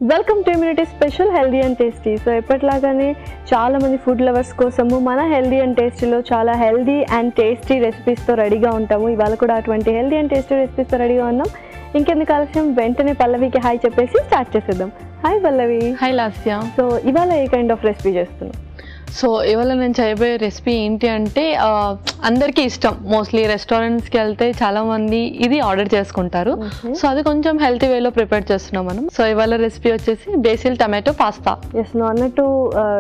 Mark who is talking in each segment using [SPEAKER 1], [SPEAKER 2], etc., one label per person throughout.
[SPEAKER 1] Welcome to immunity special healthy and tasty. So ఎప్పటిలాగానే చాలామంది food lovers కోసము మన హెల్దీ అండ్ టేస్టీలో చాలా హెల్దీ అండ్ టేస్టీ రెసిపీస్తో రెడీగా ఉంటాము. ఇవాళ కూడా అటువంటి హెల్దీ అండ్ టేస్టీ రెసిపీస్తో రెడీగా ఉన్నాం. ఇంకెందుకు ఆలస్యం, వెంటనే పల్లవికి హాయ్ చెప్పేసి స్టార్ట్ చేసేద్దాం. హాయ్ పల్లవి.
[SPEAKER 2] హాయ్ లాస్య.
[SPEAKER 1] సో ఇవాళ ఏ కైండ్ ఆఫ్ రెసిపీ చేస్తున్నాం?
[SPEAKER 2] సో ఇవాళ నేను చేయబోయే రెసిపీ ఏంటి అంటే అందరికీ ఇష్టం. మోస్ట్లీ రెస్టారెంట్స్కి వెళ్తే చాలామంది ఇది ఆర్డర్ చేసుకుంటారు. సో అది కొంచెం హెల్తీ వేలో ప్రిపేర్ చేస్తున్నాం మనం. సో ఇవాళ రెసిపీ వచ్చేసి బేసిల్ టమాటో పాస్తా.
[SPEAKER 1] ఎస్, నువ్వు అన్నట్టు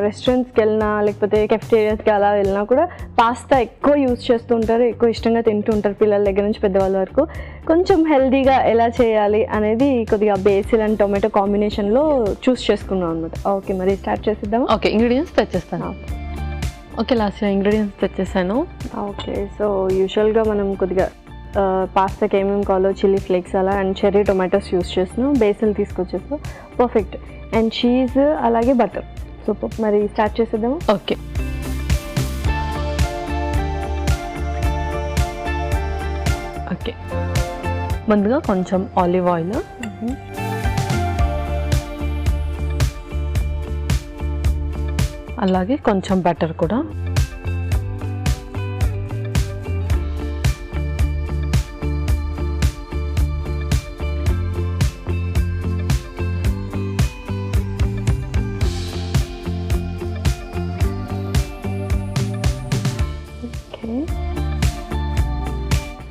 [SPEAKER 1] రెస్టారెంట్స్కి వెళ్ళినా లేకపోతే కెఫ్టేరియాస్కి అలా వెళ్ళినా కూడా పాస్తా ఎక్కువ యూజ్ చేస్తూ ఉంటారు, ఎక్కువ ఇష్టంగా తింటూ ఉంటారు, పిల్లల దగ్గర నుంచి పెద్దవాళ్ళ వరకు. కొంచెం హెల్దీగా ఎలా చేయాలి అనేది కొద్దిగా బేసిల్ అండ్ టొమాటో కాంబినేషన్లో చూస్ చేసుకున్నాం అనమాట. ఓకే, మరి స్టార్ట్ చేసేద్దాం.
[SPEAKER 2] ఓకే, ఇంగ్రీడియంట్స్ తెచ్చేస్తాను. ఓకే లాస్ట్ ఇంగ్రీడియంట్స్ తెచ్చేసాను.
[SPEAKER 1] ఓకే, సో యూజువల్గా మనం కొద్దిగా పాస్తాకి ఏమేమి కావాలో చిల్లీ ఫ్లేక్స్ అలా అండ్ చెర్రీ టొమాటోస్ యూస్ చేస్తున్నాం, బేసిల్ తీసుకొచ్చేస్తాం. పర్ఫెక్ట్. అండ్ చీజ్ అలాగే బటర్. సూపర్, మరి స్టార్ట్ చేసేద్దాము.
[SPEAKER 2] ఓకే, ఓకే ముందుగా కొంచెం ఆలివ్ ఆయిల్, అలాగే కొంచెం బటర్ కూడా,
[SPEAKER 1] ఓకే.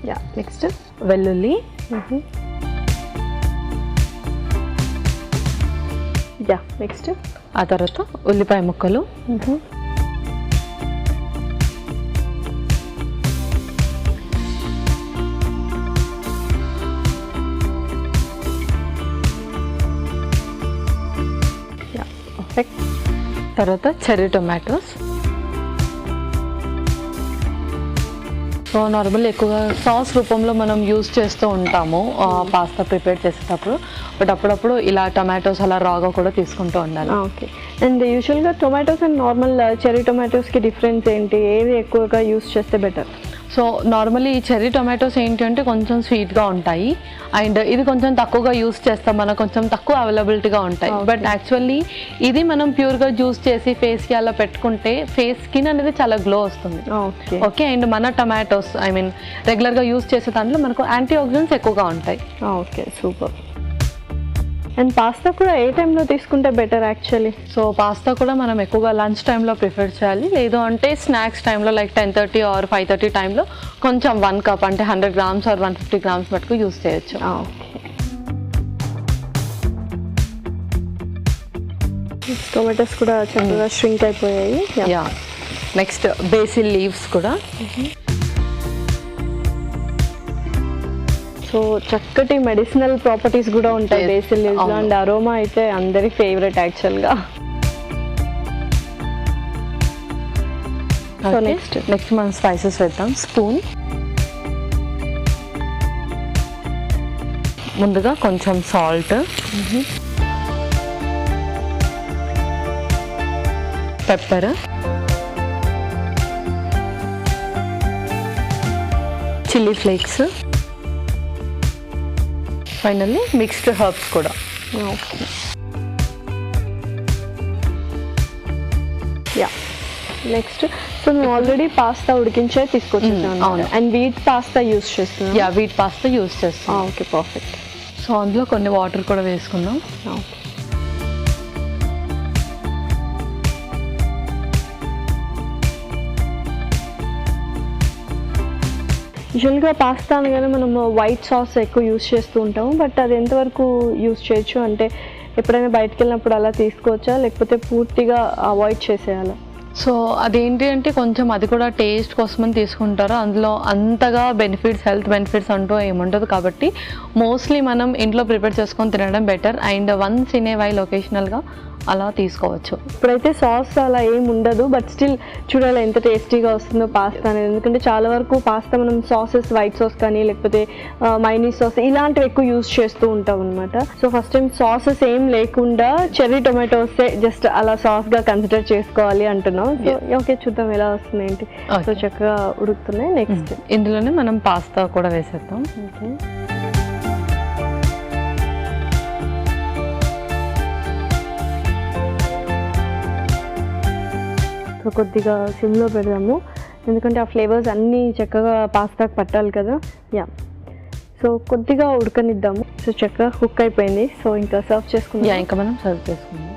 [SPEAKER 1] యా, నెక్స్ట్
[SPEAKER 2] వెల్లుల్లి,
[SPEAKER 1] యా నెక్స్ట్
[SPEAKER 2] ఆ తర్వాత ఉల్లిపాయ ముక్కలు,
[SPEAKER 1] పర్ఫెక్ట్.
[SPEAKER 2] తర్వాత చెర్రీ టొమాటోస్. సో నార్మల్ ఎక్కువగా సాస్ రూపంలో మనం యూస్ చేస్తూ ఉంటాము పాస్తా ప్రిపేర్ చేసేటప్పుడు, బట్ అప్పుడప్పుడు ఇలా టొమాటోస్ అలా రాగా కూడా తీసుకుంటూ ఉండాలి.
[SPEAKER 1] ఓకే. అండ్ యూజువల్గా టొమాటోస్ అండ్ నార్మల్ చెర్రీ టొమాటోస్కి డిఫరెన్స్ ఏంటి? ఏవి ఎక్కువగా యూస్ చేస్తే బెటర్?
[SPEAKER 2] సో నార్మల్లీ ఈ చెర్రీ టొమాటోస్ ఏంటి అంటే కొంచెం స్వీట్గా ఉంటాయి, అండ్ ఇది కొంచెం తక్కువగా యూస్ చేస్తాం, మనకు కొంచెం తక్కువ అవైలబిలిటీగా ఉంటాయి. బట్ యాక్చువల్లీ ఇది మనం ప్యూర్గా జ్యూస్ చేసి ఫేస్కి అలా పెట్టుకుంటే ఫేస్ స్కిన్ అనేది చాలా గ్లో వస్తుంది. ఓకే, అండ్ మన టొమాటోస్ ఐ మీన్ రెగ్యులర్గా యూస్ చేసే దాంట్లో మనకు యాంటీ ఆక్సిడెంట్స్ ఎక్కువగా ఉంటాయి.
[SPEAKER 1] Okay, super. అండ్ పాస్తా కూడా ఏ టైంలో తీసుకుంటే బెటర్ యాక్చువల్లీ?
[SPEAKER 2] సో పాస్తా కూడా మనం ఎక్కువగా లంచ్ టైంలో ప్రిఫర్ చేయాలి, లేదు అంటే స్నాక్స్ టైంలో లైక్ 10:30 ఆర్ 5:30 టైంలో కొంచెం 1 కప్ అంటే 100 గ్రామ్స్ ఆర్ 150 గ్రామ్స్ మటుకు యూస్ చేయొచ్చు.
[SPEAKER 1] టొమాటోస్ కూడా చక్కగా ష్రింక్ అయిపోయాయి.
[SPEAKER 2] యా, నెక్స్ట్ బేసిల్ లీవ్స్ కూడా.
[SPEAKER 1] సో చక్కటి మెడిసినల్ ప్రాపర్టీస్ కూడా ఉంటాయి బేసిల్ లీవ్స్ లో, అండ్ అరోమా అయితే అందరి ఫేవరెట్ యాక్చువల్గా.
[SPEAKER 2] సో నెక్స్ట్ మనం స్పైసెస్ వేద్దాం. స్పూన్, ముందుగా కొంచెం salt, pepper, chilli flakes, finally mixed herbs కూడా.
[SPEAKER 1] Okay, yeah next. సో మేము ఆల్రెడీ పాస్తా ఉడికించే తీసుకొచ్చేసాను, అండ్ వీట్ పాస్తా యూస్ చేస్తున్నాం.
[SPEAKER 2] యా, వీట్ పాస్తా యూస్ చేస్తాం.
[SPEAKER 1] Okay, perfect.
[SPEAKER 2] సో అందులో కొన్ని వాటర్ కూడా వేసుకుందాం.
[SPEAKER 1] ఓకే, యూజువల్గా పాస్తా అనగానే మనము వైట్ సాస్ ఎక్కువ యూస్ చేస్తూ ఉంటాము, బట్ అది ఎంతవరకు యూస్ చేయొచ్చు? అంటే ఎప్పుడైనా బయటకు వెళ్ళినప్పుడు అలా తీసుకోవచ్చా, లేకపోతే పూర్తిగా అవాయిడ్ చేసేయాలా?
[SPEAKER 2] సో అదేంటి అంటే కొంచెం అది కూడా టేస్ట్ కోసమని తీసుకుంటారు, అందులో అంతగా బెనిఫిట్స్ హెల్త్ బెనిఫిట్స్ అంటూ ఏముండదు, కాబట్టి మోస్ట్లీ మనం ఇంట్లో ప్రిపేర్ చేసుకొని తినడం better. And once in a while ఒకేషనల్గా అలా తీసుకోవచ్చు.
[SPEAKER 1] ఇప్పుడైతే సాస్ అలా ఏమి ఉండదు, బట్ స్టిల్ చూడాలి ఎంత టేస్టీగా వస్తుందో పాస్తా అనేది. ఎందుకంటే చాలా వరకు పాస్తా మనం సాసెస్, వైట్ సాస్ కానీ లేకపోతే మైనీస్ సాస్ ఇలాంటివి ఎక్కువ యూజ్ చేస్తూ ఉంటాం అనమాట. సో ఫస్ట్ టైం సాసెస్ ఏం లేకుండా చెర్రీ టొమాటోసే జస్ట్ అలా సాస్గా కన్సిడర్ చేసుకోవాలి అంటున్నాం. సో ఓకే, చూద్దాం ఎలా వస్తుంది ఏంటి. సో చక్కగా ఉడుకుతున్నాయి. నెక్స్ట్
[SPEAKER 2] ఇందులోనే మనం పాస్తా కూడా వేసేద్దాం.
[SPEAKER 1] ఓకే, సో కొద్దిగా సిమ్లో పెడదాము, ఎందుకంటే ఆ ఫ్లేవర్స్ అన్నీ చక్కగా పాస్తాకి పట్టాలి కదా. యా, సో కొద్దిగా ఉడకనిద్దాము. సో చక్కగా కుక్ అయిపోయింది. సో ఇంకా సర్వ్ చేసుకుందాం.
[SPEAKER 2] ఇంకా మనం సర్వ్ చేసుకుందాం.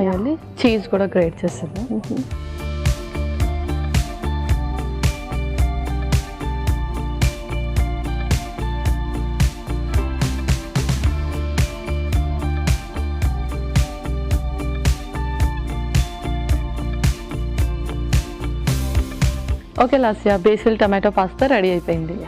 [SPEAKER 2] ఫైనల్లీ చీజ్ కూడా గ్రేట్ చేస్తుంది. Okay Lasya, basil tomato pasta ready అయిపోయింది.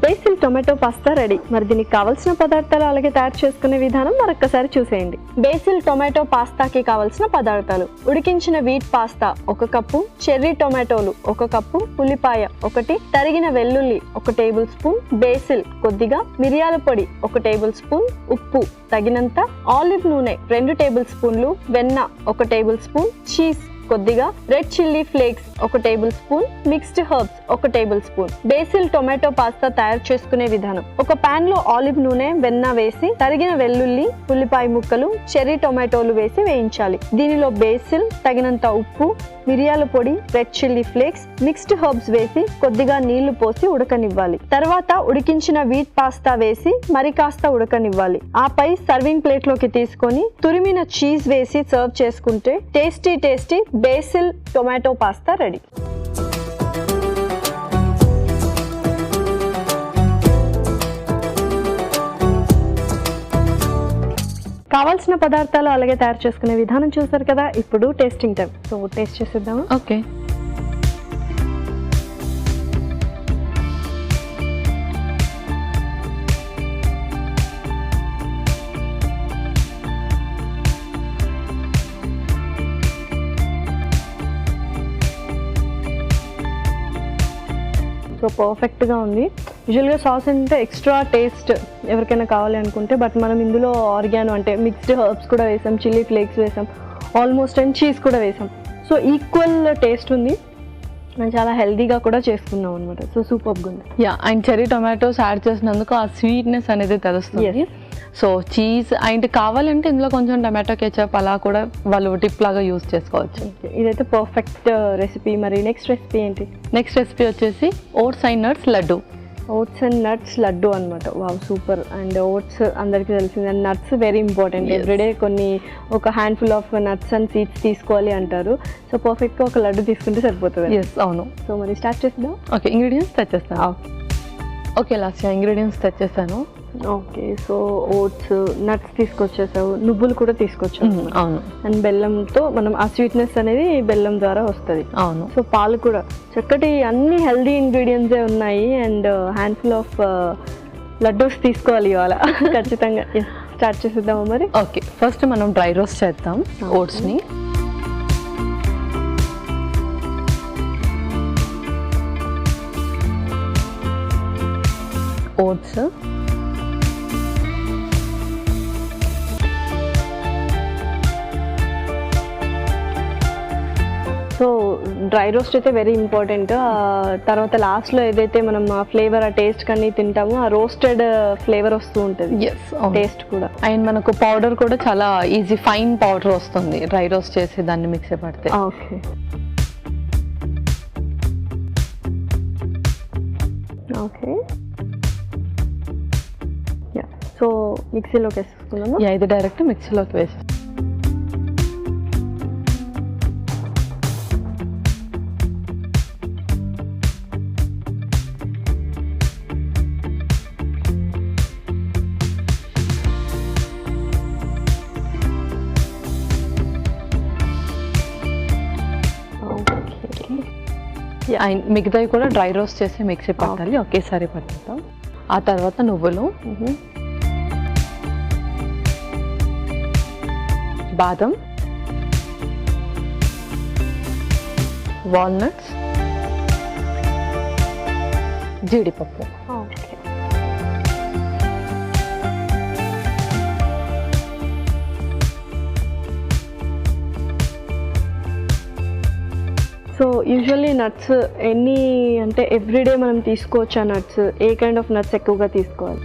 [SPEAKER 1] Basil tomato pasta ready. మరి దీనికి కావాల్సిన పదార్థాలు అలాగే తయారు చేసుకునే విధానం మరొకసారి చూసేయండి. బేసిల్ టొమాటో పాస్తాకి కావాల్సిన పదార్థాలు: ఉడికించిన వీట్ పాస్తా 1 కప్పు, చెర్రీ టొమాటోలు 1 కప్పు, ఉల్లిపాయ 1, తరిగిన వెల్లుల్లి 1 టేబుల్ స్పూన్, బేసిల్ కొద్దిగా, మిరియాల పొడి 1 టేబుల్ స్పూన్, ఉప్పు తగినంత, ఆలివ్ నూనె 2 టేబుల్ స్పూన్లు, వెన్న 1 టేబుల్ స్పూన్, చీజ్ కొద్దిగా, red chilli flakes 1 table spoon, mixed herbs 1 table spoon. Basil tomato pasta తయారు చేసుకునే విధానం: ఒక పాన్ లో ఆలివ్ నూనె, వెన్న వేసి తరిగిన వెల్లుల్లి, ఉల్లిపాయ ముక్కలు, చెర్రీ టొమాటోలు వేసి వేయించాలి. దీనిలో బేసిల్, తగినంత ఉప్పు, మిరియాల పొడి, red chilli flakes, mixed herbs వేసి కొద్దిగా నీళ్లు పోసి ఉడకనివ్వాలి. తర్వాత ఉడికించిన వీట్ పాస్తా వేసి మరి కాస్త ఉడకనివ్వాలి. ఆపై సర్వింగ్ ప్లేట్ లోకి తీసుకొని తురిమిన చీజ్ వేసి సర్వ్ చేసుకుంటే tasty basil tomato pasta ready. కావాల్సిన పదార్థాలు అలాగే తయారు చేసుకునే విధానం చూసారు కదా. ఇప్పుడు టేస్టింగ్ టైం. సో టేస్ట్ చేసేద్దామా?
[SPEAKER 2] ఓకే.
[SPEAKER 1] సో పర్ఫెక్ట్గా ఉంది. యూజువల్గా సాస్ అంటే ఎక్స్ట్రా టేస్ట్ ఎవరికైనా కావాలి అనుకుంటే, బట్ మనం ఇందులో ఆర్గానో అంటే మిక్స్డ్ హర్బ్స్ కూడా వేసాం, చిల్లీ ఫ్లేక్స్ వేసాం, ఆల్మోస్ట్ అండ్ చీజ్ కూడా వేసాం. సో ఈక్వల్ టేస్ట్ ఉంది అండ్ చాలా హెల్దీగా కూడా చేసుకున్నాం అనమాట. సో సూపర్గా ఉంది.
[SPEAKER 2] Yeah, and cherry tomatoes add చేసినందుకు ఆ స్వీట్నెస్ అనేది తెలుస్తుంది. సో చీజ్ అండ్ కావాలంటే ఇందులో కొంచెం టమాటో కెచప్ అలా కూడా వాళ్ళు టిప్ లాగా యూజ్ చేసుకోవచ్చు.
[SPEAKER 1] ఇదైతే పర్ఫెక్ట్ రెసిపీ. మరి నెక్స్ట్ రెసిపీ ఏంటి?
[SPEAKER 2] నెక్స్ట్ రెసిపీ వచ్చేసి oats and nuts laddu.
[SPEAKER 1] Oats and nuts laddu అనమాట. Wow, super. అండ్ ఓట్స్ అందరికీ తెలిసింది, and nuts very important. Everyday ఒక handful of nuts and seeds తీసుకోవాలి అంటారు. సో పర్ఫెక్ట్గా ఒక లడ్డు తీసుకుంటే సరిపోతుంది.
[SPEAKER 2] ఎస్, అవును.
[SPEAKER 1] సో మరి స్టార్ట్ చేద్దాం.
[SPEAKER 2] ఓకే, ఇంగ్రీడియంట్స్ తెచ్చేస్తాను. ఓకే లాస్ట్ ఇంగ్రీడియంట్స్ తెచ్చేస్తాను.
[SPEAKER 1] ఓకే, సో ఓట్స్, నట్స్ తీసుకొచ్చేసావు, నువ్వులు కూడా తీసుకొచ్చావు.
[SPEAKER 2] అవును.
[SPEAKER 1] అండ్ బెల్లంతో మనం ఆ స్వీట్నెస్ అనేది బెల్లం ద్వారా వస్తుంది.
[SPEAKER 2] అవును.
[SPEAKER 1] సో పాలు కూడా చక్కటి అన్ని హెల్దీ ఇంగ్రీడియంట్సే ఉన్నాయి. అండ్ హ్యాండ్ఫుల్ ఆఫ్ లడ్డూస్ తీసుకోవాలి ఇవాళ ఖచ్చితంగా. స్టార్ట్ చేసేద్దామా మరి?
[SPEAKER 2] ఓకే, ఫస్ట్ మనం డ్రై రోస్ట్ చేద్దాం ఓట్స్ని. ఓట్స్,
[SPEAKER 1] సో డ్రై రోస్ట్ అయితే వెరీ ఇంపార్టెంట్. తర్వాత లాస్ట్లో ఏదైతే మనం ఆ ఫ్లేవర్, ఆ టేస్ట్ కన్నీ తింటామో ఆ రోస్టెడ్ ఫ్లేవర్ వస్తూ ఉంటుంది, టేస్ట్ కూడా.
[SPEAKER 2] అండ్ మనకు పౌడర్ కూడా చాలా ఈజీ ఫైన్ పౌడర్ వస్తుంది డ్రై రోస్ట్ చేసి దాన్ని మిక్సీ పడితే.
[SPEAKER 1] Okay, okay. సో మిక్సీలోకి వేసుకున్నాము.
[SPEAKER 2] ఇది డైరెక్ట్ మిక్సీలోకి వేసి మిగతావి కూడా డ్రై రోస్ట్ చేసి మిక్సీ పట్టాలి, ఒకేసారి పట్టుతాం. ఆ తర్వాత నువ్వులు, బాదం, వాల్నట్స్, జీడిపప్పు.
[SPEAKER 1] ఓకే. సో యూజువల్లీ నట్స్ ఎన్ని అంటే ఎవ్రీడే మనం తీసుకోవచ్చా nuts? A kind of nuts ఎక్కువగా తీసుకోవాలి?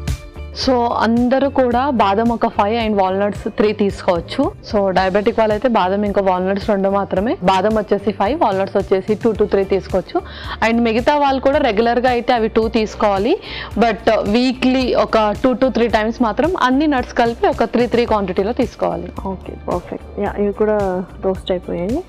[SPEAKER 2] సో అందరూ కూడా బాదం ఒక 5 అండ్ వాల్నట్స్ 3 తీసుకోవచ్చు. సో డయాబెటిక్ వాళ్ళైతే బాదం ఇంకా వాల్నట్స్ 2 మాత్రమే. బాదం వచ్చేసి 5, వాల్నట్స్ వచ్చేసి 2 to 3 తీసుకోవచ్చు. అండ్ మిగతా వాళ్ళు కూడా రెగ్యులర్గా అయితే అవి 2 తీసుకోవాలి. బట్ వీక్లీ ఒక 2 to 3 టైమ్స్ మాత్రం అన్ని నట్స్ కలిపి ఒక 3 క్వాంటిటీలో తీసుకోవాలి.
[SPEAKER 1] Okay, perfect. యా, ఇవి కూడా రోస్ట్ అయిపోయాయి.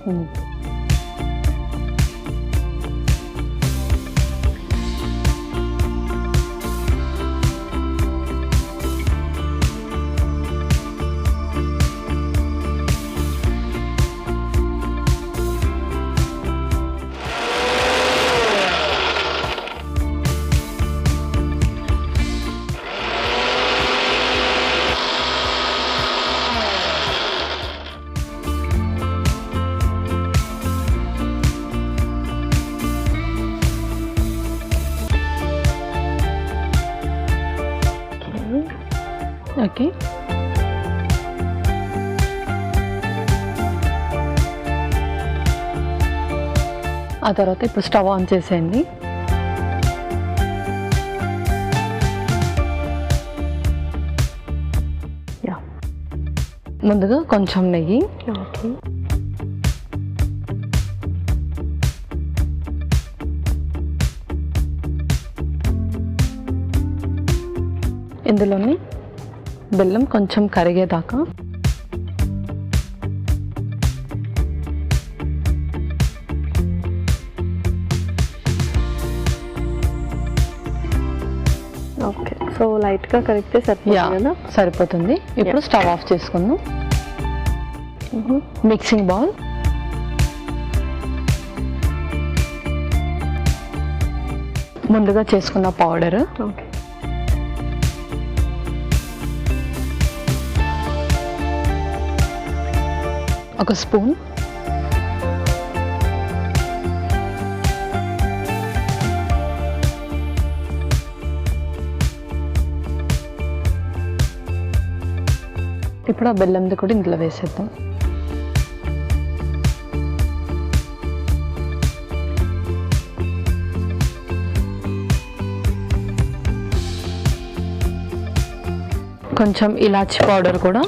[SPEAKER 2] ఓకే. ఆ తర్వాత ఇప్పుడు స్టవ్ ఆన్ చేసేయండి. యా, ముందుగా కొంచెం నెయ్యి.
[SPEAKER 1] ఓకే.
[SPEAKER 2] ఇందులోని బెల్లం కొంచెం కరిగేదాకా
[SPEAKER 1] ఓకే. సో లైట్గా కరిగితే సరిపోతుంది కదా?
[SPEAKER 2] సరిపోతుంది. ఇప్పుడు స్టవ్ ఆఫ్ చేసుకుందాం. మిక్సింగ్ బౌల్, ముందుగా చేసుకున్న పౌడర్,
[SPEAKER 1] ఓకే,
[SPEAKER 2] ఒక స్పూన్, ఇప్పుడు ఆ బెల్లంది కూడా ఇందులో వేసేద్దాం. కొంచెం ఇలాచి పౌడర్ కూడా.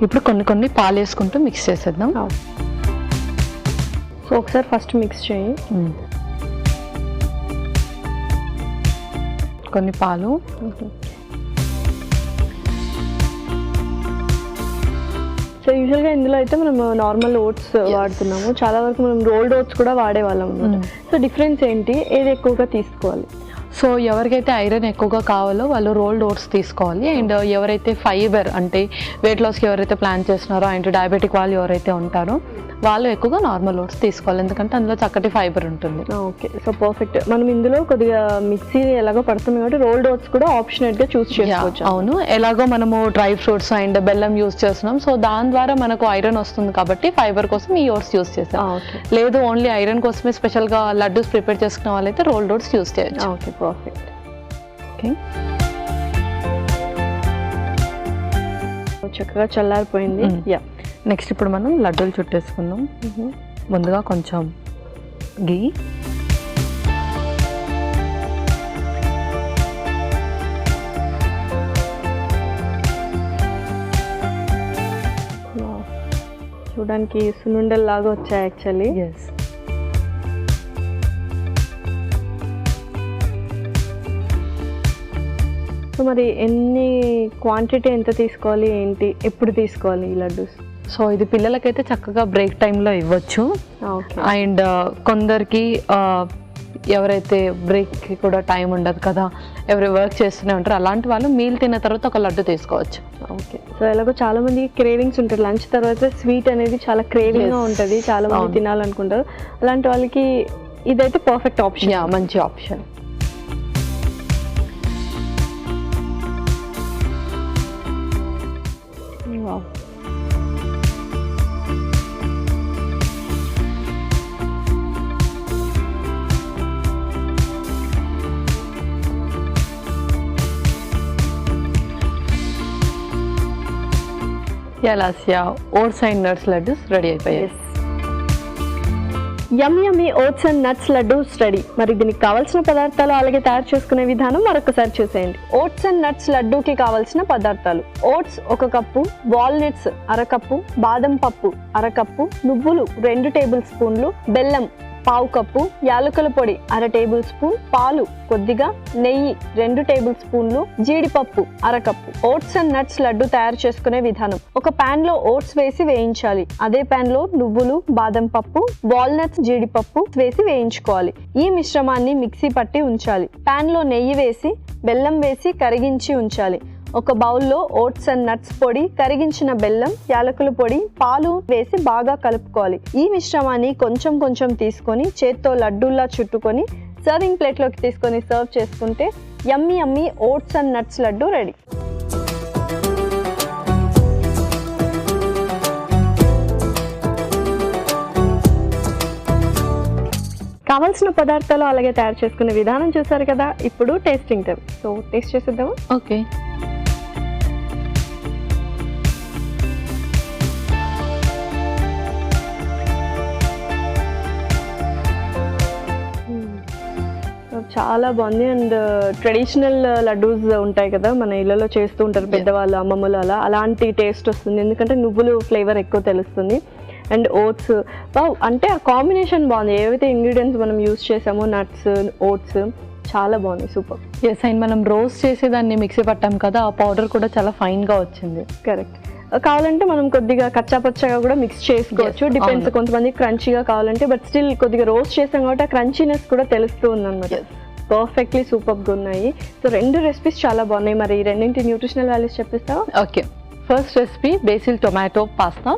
[SPEAKER 2] ఇప్పుడు కొన్ని పాలు వేసుకుంటూ మిక్స్ చేసేద్దాం.
[SPEAKER 1] సో ఒకసారి ఫస్ట్ మిక్స్ చేయి.
[SPEAKER 2] కొన్ని పాలు,
[SPEAKER 1] సో యూజువల్గా ఇందులో అయితే మనం నార్మల్ ఓట్స్ వాడుతున్నాము, చాలా వరకు మనం రోల్డ్ ఓట్స్ కూడా వాడేవాళ్ళం అనమాట. సో డిఫరెన్స్ ఏంటి, ఏది ఎక్కువగా తీసుకోవాలి?
[SPEAKER 2] సో ఎవరికైతే ఐరన్ ఎక్కువగా కావాలో వాళ్ళు రోల్డ్ ఓట్స్ తీసుకోవాలి. అండ్ ఎవరైతే ఫైబర్ అంటే వెయిట్ లాస్కి ఎవరైతే ప్లాన్ చేస్తున్నారో అండ్ డయాబెటిక్ వాళ్ళు ఎవరైతే ఉంటారో వాళ్ళు ఎక్కువగా నార్మల్ ఓట్స్ తీసుకోవాలి, ఎందుకంటే అందులో చక్కటి ఫైబర్ ఉంటుంది.
[SPEAKER 1] Okay, so perfect. మనం ఇందులో కొద్దిగా మిక్సీ ఎలాగో పడుతుంది కాబట్టి రోల్డ్ ఓట్స్ కూడా ఆప్షనల్గా చూస్ చేసుకోవచ్చు.
[SPEAKER 2] అవును, ఎలాగో మనము డ్రై ఫ్రూట్స్ అండ్ బెల్లం యూస్ చేస్తున్నాం, సో దాని ద్వారా మనకు ఐరన్ వస్తుంది కాబట్టి ఫైబర్ కోసం ఈ ఓట్స్ యూస్ చేస్తాం. లేదు ఓన్లీ ఐరన్ కోసమే స్పెషల్గా లడ్డూస్ ప్రిపేర్ చేసుకున్న వాళ్ళైతే రోల్డ్ ఓట్స్ యూస్ చేయొచ్చు.
[SPEAKER 1] Okay, perfect.
[SPEAKER 2] ఓకే,
[SPEAKER 1] చక్కగా చల్లారిపోయింది. యా,
[SPEAKER 2] నెక్స్ట్ ఇప్పుడు మనం లడ్డూలు చుట్టేసుకుందాం. ముందుగా కొంచెం గీ,
[SPEAKER 1] చూడడానికి సున్నుండల్ లాగా వచ్చాయి యాక్చువల్లీ.
[SPEAKER 2] ఎస్.
[SPEAKER 1] సో మరి ఎన్ని క్వాంటిటీ ఎంత తీసుకోవాలి, ఏంటి, ఎప్పుడు తీసుకోవాలి ఈ లడ్డూస్?
[SPEAKER 2] సో ఇది పిల్లలకైతే చక్కగా బ్రేక్ టైంలో ఇవ్వచ్చు. అండ్ కొందరికి ఎవరైతే బ్రేక్కి కూడా టైం ఉండదు కదా, ఎవరు వర్క్ చేస్తూనే ఉంటారు, అలాంటి వాళ్ళు మీల్ తిన్న తర్వాత ఒక లడ్డు తీసుకోవచ్చు.
[SPEAKER 1] ఓకే, సో ఎలాగో చాలా మంది క్రేవింగ్స్ ఉంటుంది, లంచ్ తర్వాత స్వీట్ అనేది చాలా క్రేవింగ్గా ఉంటుంది, చాలా మంది తినాలనుకుంటారు, అలాంటి వాళ్ళకి ఇదైతే పర్ఫెక్ట్ ఆప్షన్.
[SPEAKER 2] మంచి option. Lasya oats and nuts laddus ready అయిపోయాయి.
[SPEAKER 1] Yummy oats and nuts laddus ready. మరి దీనికి కావాల్సిన పదార్థాలు అలాగే తయారు చేసుకునే విధానం మరొకసారి చూసేయండి. ఓట్స్ అండ్ నట్స్ లడ్డూకి కావాల్సిన పదార్థాలు: ఓట్స్ 1 కప్పు, వాల్నట్స్ 1/2 కప్పు, బాదం పప్పు 1/2 కప్పు, నువ్వులు 2 టేబుల్ స్పూన్లు, బెల్లం 1/2 కప్పు, యాలకుల పొడి 1/2 టేబుల్ స్పూన్, పాలు కొద్దిగా, నెయ్యి 2 టేబుల్ స్పూన్లు, జీడిపప్పు 1/2 cup. Oats and nuts laddu తయారు చేసుకునే విధానం: ఒక పాన్ లో ఓట్స్ వేసి వేయించాలి. అదే పాన్ లో నువ్వులు, బాదం పప్పు, వాల్నట్స్, జీడిపప్పు వేసి వేయించుకోవాలి. ఈ మిశ్రమాన్ని మిక్సీ పట్టి ఉంచాలి. పాన్ లో నెయ్యి వేసి బెల్లం వేసి కరిగించి ఉంచాలి. ఒక బౌల్లో ఓట్స్ అండ్ నట్స్ పొడి, కరిగించిన బెల్లం, యాలకుల పొడి, పాలు వేసి బాగా కలుపుకోవాలి. ఈ మిశ్రమాన్ని కొంచెం కొంచెం తీసుకొని చేత్తో లడ్డూల్లా చుట్టుకొని సర్వింగ్ ప్లేట్లోకి తీసుకొని సర్వ్ చేసుకుంటే yummy oats and nuts laddu ready. కావాల్సిన పదార్థాలు అలాగే తయారు చేసుకునే విధానం చూసారు కదా. ఇప్పుడు టేస్టింగ్ టైం. సో టేస్ట్ చేసేద్దామా?
[SPEAKER 2] ఓకే.
[SPEAKER 1] చాలా బాగుంది. అండ్ ట్రెడిషనల్ లడ్డూస్ ఉంటాయి కదా, మన ఇళ్ళలో చేస్తూ ఉంటారు పెద్దవాళ్ళు, అమ్మమ్మలు, అలాంటి టేస్ట్ వస్తుంది. ఎందుకంటే నువ్వులు ఫ్లేవర్ ఎక్కువ తెలుస్తుంది. అండ్ ఓట్స్ అంటే ఆ కాంబినేషన్ బాగుంది. ఏవైతే ఇంగ్రీడియంట్స్ మనం యూస్ చేసామో నట్స్, ఓట్స్ చాలా బాగుంది. సూపర్.
[SPEAKER 2] ఎస్, అండ్ మనం రోస్ట్ చేసి దాన్ని మిక్సీ పట్టాం కదా, ఆ పౌడర్ కూడా చాలా ఫైన్గా వచ్చింది.
[SPEAKER 1] కరెక్ట్. కావాలంటే మనం కొద్దిగా కచ్చాపచ్చగా కూడా మిక్స్ చేసుకోవచ్చు. డిపెండ్స్, కొంతమంది క్రంచీగా కావాలంటే, బట్ స్టిల్ కొద్దిగా రోస్ట్ చేసాం కాబట్టి ఆ క్రంచీనెస్ కూడా తెలుస్తూ ఉంది అనమాట. పర్ఫెక్ట్లీ సూపర్గా ఉన్నాయి. సో 2 రెసిపీస్ చాలా బాగున్నాయి. మరి 2 న్యూట్రిషనల్ వాల్యూస్ చెప్పిస్తావా?
[SPEAKER 2] Okay. First recipe basil tomato pasta.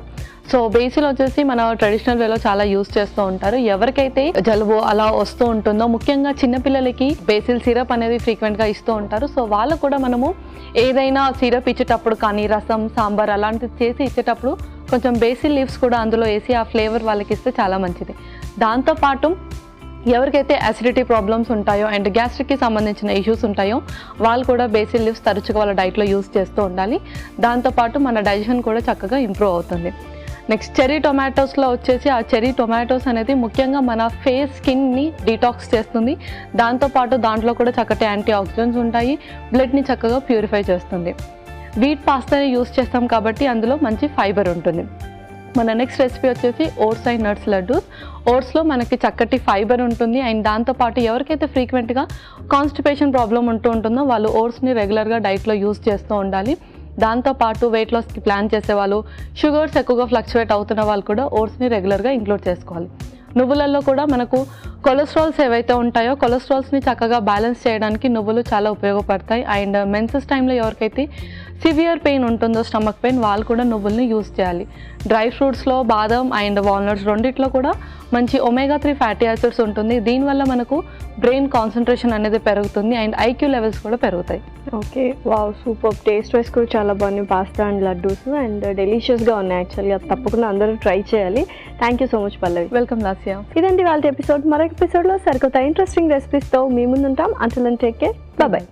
[SPEAKER 2] So basil వచ్చేసి మన ట్రెడిషనల్ వేలో చాలా యూస్ చేస్తూ ఉంటారు. ఎవరికైతే జలుబు అలా వస్తూ ఉంటుందో, ముఖ్యంగా చిన్నపిల్లలకి బేసిల్ సిరప్ అనేది ఫ్రీక్వెంట్గా ఇస్తూ ఉంటారు. సో వాళ్ళకు కూడా మనము ఏదైనా సిరప్ ఇచ్చేటప్పుడు కానీ, రసం, సాంబార్ అలాంటివి చేసి ఇచ్చేటప్పుడు కొంచెం బేసిల్ లీవ్స్ కూడా అందులో వేసి ఆ ఫ్లేవర్ వాళ్ళకి ఇస్తే చాలా మంచిది. దాంతోపాటు ఎవరికైతే అసిడిటీ ప్రాబ్లమ్స్ ఉంటాయో అండ్ గ్యాస్ట్రిక్కి సంబంధించిన ఇష్యూస్ ఉంటాయో వాళ్ళు కూడా బేసిల్ లీవ్స్ తరచుగా వాళ్ళ డైట్లో యూస్ చేస్తూ ఉండాలి. దాంతోపాటు మన డైజెషన్ కూడా చక్కగా ఇంప్రూవ్ అవుతుంది. నెక్స్ట్ చెర్రీ టొమాటోస్లో వచ్చేసి ఆ చెర్రీ టొమాటోస్ అనేది ముఖ్యంగా మన ఫేస్, స్కిన్ని డీటాక్స్ చేస్తుంది. దాంతోపాటు దాంట్లో కూడా చక్కటి యాంటీ ఆక్సిడెంట్స్ ఉంటాయి, బ్లడ్ని చక్కగా ప్యూరిఫై చేస్తుంది. వీట్ పాస్తాని యూస్ చేస్తాం కాబట్టి అందులో మంచి ఫైబర్ ఉంటుంది. మన నెక్స్ట్ రెసిపీ వచ్చేసి ఓట్స్ అండ్ నట్స్ లడ్డూస్. ఓట్స్లో మనకి చక్కటి ఫైబర్ ఉంటుంది. అండ్ దాంతోపాటు ఎవరికైతే ఫ్రీక్వెంట్గా కాన్స్టిపేషన్ ప్రాబ్లం ఉంటుందో వాళ్ళు ఓట్స్ని రెగ్యులర్గా డైట్లో యూస్ చేస్తూ ఉండాలి. దాంతోపాటు వెయిట్ లాస్కి ప్లాన్ చేసేవాళ్ళు, షుగర్స్ ఎక్కువగా ఫ్లక్చువేట్ అవుతున్న వాళ్ళు కూడా ఓట్స్ని రెగ్యులర్గా ఇంక్లూడ్ చేసుకోవాలి. నువ్వులలో కూడా మనకు కొలెస్ట్రాల్స్ ఏవైతే ఉంటాయో కొలెస్ట్రాల్స్ని చక్కగా బ్యాలెన్స్ చేయడానికి నువ్వులు చాలా ఉపయోగపడతాయి. అండ్ మెన్సెస్ టైంలో ఎవరికైతే సివియర్ పెయిన్ ఉంటుందో, స్టమక్ పెయిన్, వాళ్ళు కూడా నువ్వుల్ని యూస్ చేయాలి. డ్రై ఫ్రూట్స్లో బాదం అండ్ వాల్నట్స్ రెండిట్లో కూడా మంచి omega-3 ఫ్యాటీ యాసిడ్స్ ఉంటుంది. దీనివల్ల మనకు బ్రెయిన్ కాన్సన్ట్రేషన్ అనేది పెరుగుతుంది అండ్ ఐక్యూ లెవెల్స్ కూడా పెరుగుతాయి.
[SPEAKER 1] Okay, wow, super. Taste wise కూడా చాలా బాగున్నాయి పాస్తా అండ్ లడ్డూస్, అండ్ డెలిషియస్గా ఉన్నాయి. యాక్చువల్గా తప్పకుండా అందరూ ట్రై చేయాలి. Thank you so much Pallavi.
[SPEAKER 2] Welcome Lasya.
[SPEAKER 1] ఇదండి వాళ్ళ ఎపిసోడ్. మరొక ఎపిసోడ్లో సరికొత్త ఇంట్రెస్టింగ్ రెసిపీస్తో మీ ముందుంటాం. Until then take care. Bye.